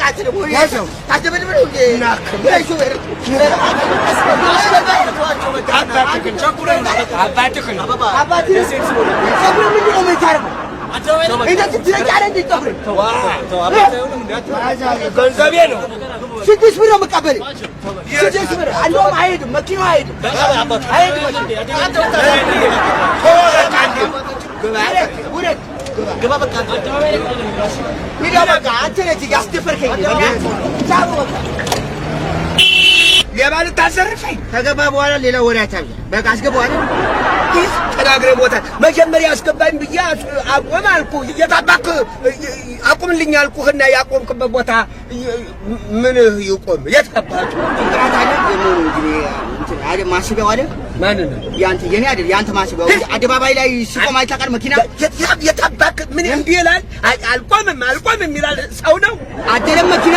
አትልም ወይ ታደበልበል ወይ ናይ ሹፌር አባትህ ጸጉር ምንድን ነው የምታደርገው? እንደዚህ ትረጫለህ እንዴ ጸጉር? ገንዘቤ ነው 6 ብር ነው የምቀበልህ 6 ብር እንደውም አይሄድም መኪናው አይሄድም ውረድ ግባ በቃ ሂድ በቃ አንተ ነህ እዚህ ያስደፈርከኝ ቻው በቃ ሌባ ልታዘርፈኝ ከገባ በኋላ ሌላ ወሬ አታብዛ በቃ አስገባው አይደል ይህ ተናግረህ ቦታ መጀመሪያ አስገባኝ ብዬ አቆም አልኩህ እየታባክ አቁምልኝ አልኩህና ያቆምክበት ቦታ ምን ይቆም የት ገባህ ጭንቅላት አይደል የሞሩ እንግዲህ እንትን አይደል ማስቢያው አይደል ማን ነው ያንተ የኔ አይደል ያንተ ማስቢያው አደባባይ ላይ ሲቆም አይታቀር መኪና የታባክ ምን እምቢ ይላል አልቆምም ይላል ሰው ነው አይደለም መኪና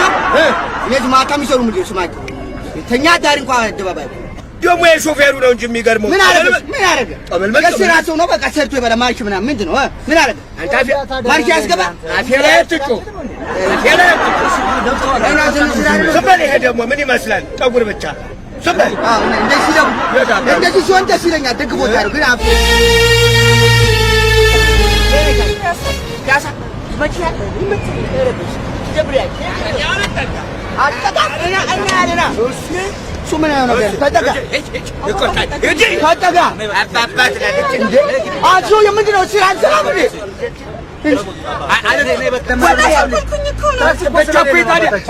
እነዚህ ማታ የሚሰሩ ምንድን ነው ስማቸው ተኛ ዳር እንኳን አደባባይ ደግሞ የሾፌሩ ነው እንጂ የሚገርመው ምን አረገ የስራ ሰው ነው በቃ ሰርቶ ይበላ ማርሽ ምናምን ምንድን ነው ምን አረገ አንተ ማርሽ ያስገባ አፌ ላይ አትጩ ስበል ይሄ ደግሞ ምን ይመስላል ጠጉር ብቻ ስበል እንደዚህ ሲሆን ደስ ይለኛል ደግ ቦታ ነው ግን አፌ ያሳ መኪና ጀብሪያ አጣጣ ሱመና ነው ተጠጋ ተጠጋ አባባት ለልጅ እንዴ አጆ የምንድነው ሲራን ሰላም እንዴ አለ እኔ በጣም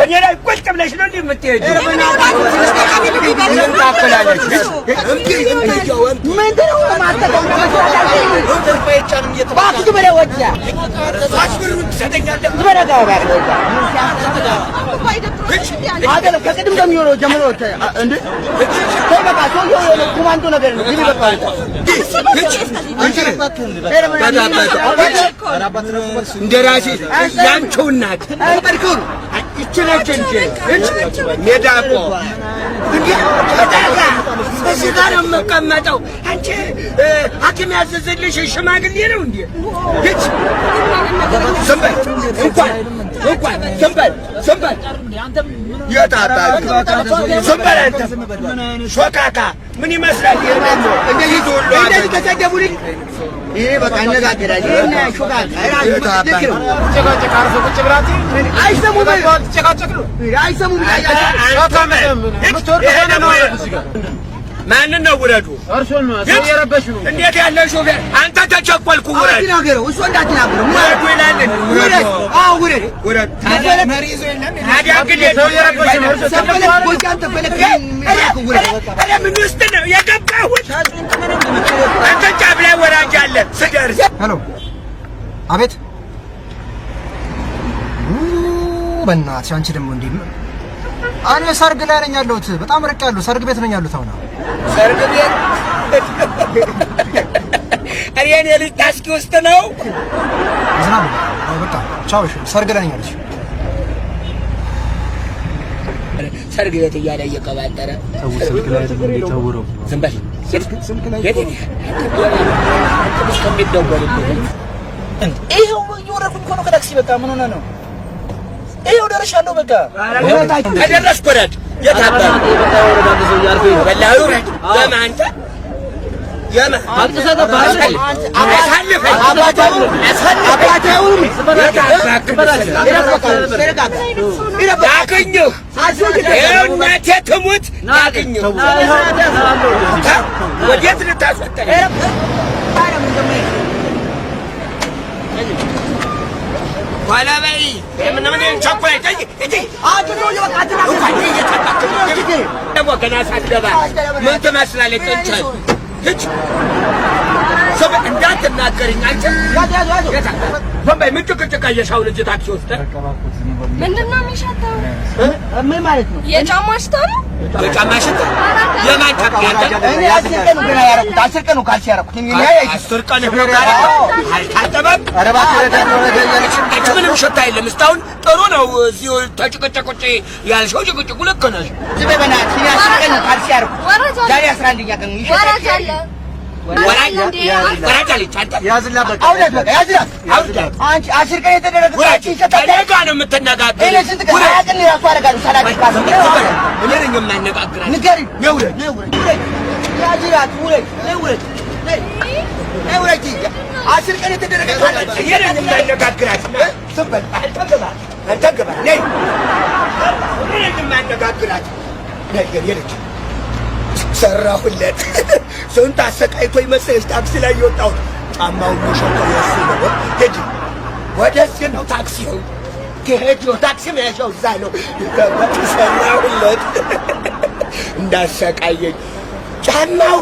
እኔ ላይ ቁጭ ብለሽ ነው እንዴ የምትሄጂው ምንድነው ማተቀው ባክቱ በለ ወጣ አስብሩን ትሰጠኛለህ ዝበረጋ አገለ ከቅድም እንደሚሆነው ጀምሮ እንዴ በቃ ሰውዬው ኮማንዶ ነገር ነው ግን በቃ እንደራሴ ያንቺው እናት አርኩን እችነች እንጂ ሜዳ እኮ እዚህ ጋር ነው የምቀመጠው አንቺ ሐኪም ያዘዘልሽ ሽማግሌ ነው እንዴ እች ሰንበል እንኳን ሰንበል የታባክ ሰንበል አንተ ሾካካ ምን ይመስላል እንደዚህ ሁሉ እንደዚህ ተሰደቡልኝ ይሄ በቃ አነጋገራለሁ እና ሾካካ አይሰሙም ማንን ነው ውረዱ እርሶን ነው ሰው የረበሽ ነው እንዴት ያለ ሾፌር አንተ ተቸኮልኩ ውረድ አትናገረው እሱ እንዳትናገረው ውረዱ ይላል ውረድ ታዲያ መሪዞ የለም ታዲያ ግን ሰው የረበሽ ነው ሰፈለ ቦጃን ተፈለከ እኔ ምን ውስጥ ነው የገባሁት አንተ ጫፍ ላይ ወራጅ አለ ስደርስ ሄሎ አቤት በእናትሽ አንቺ ደግሞ እንዴ እኔ ሰርግ ላይ ነኝ ያለሁት በጣም ርቅ ያለሁ ሰርግ ቤት ነኝ ያለሁት አሁን ሰርግ ቤት እኔ ልጅ ታስኪ ውስጥ ነው ዝናብ በቃ ቻው እሺ ሰርግ ላይ ነኝ ያለሁት ሰርግ ቤት እያለ እየቀባጠረ ስልክ ላይ አይደለም የሚታወረው ዝም በል ስልክ ላይ ይሄው እየወረድኩኝ እኮ ነው ከታክሲ በቃ ምን ሆነ ነው ይሄው ደርሻለሁ በቃ ከደረስኩ ወረድ የታባ በላዩ ለማንተ እናቴ ትሙት ያገኘሁ ወዴት ልታስወጣኝ ኋላ በይ ምን ቸኮይ ገና ሳትገባ ምን ትመስላለች እንቸል ህች ሰው እንዳትናገሪኝ አንቺ በይ ምን ጭቅጭቅ አየሻው ልጅ ታክሲ ውስጥ ምንድን ነው የሚሸተው ምን ማለት ነው የጫማ ሽታ ነው የጫማ ሽታ የማን ታውቂያለሽ እኔ አስቀኑ ገና ያረኩት 10 ቀኑ ካልሲ ያረኩት እኔ 10 ቀን ነው ጋር አልታጠበም አንቺ ምንም ሽታ የለም እስካሁን ጥሩ ነው እዚሁ ተጭቅጭቁጭ ያልሽው ጭቅጭቁ ልክ ነሽ ዝም በይ በእናትሽ እኔ 10 ቀን ካልሲ ያረኩት ዛሬ 11ኛ ቀን ይሸታል ያዝላት በቃ አውለት በቃ ያዝላት። አንቺ 10 ቀን የተደረገች ተደረጋ ነው የምትነጋገር። እኔ ስንት ቀን አያቅን ራሱ አደርጋለሁ። ሰላም ይካሰ እኔ ነኝ የማነጋግራት። ንገሪ ነውረት ያዝላት። ውረድ ነውረት 10 ቀን የተደረገች እኔ ነኝ የማነጋግራት። ስበል አንተገባ ነይ እኔ ነኝ የማነጋግራት። ነገር የለች ሰራሁለት። ስንት አሰቃይቶኝ መሰለሽ ታክሲ ላይ የወጣሁት። ጫማውን ሸጠው ያስበው ሄጂ ወደዚህ ነው ታክሲው ከሄጂ ታክሲ መያዣው እዛ ነው። ሰራሁለት እንዳሰቃየኝ ጫማው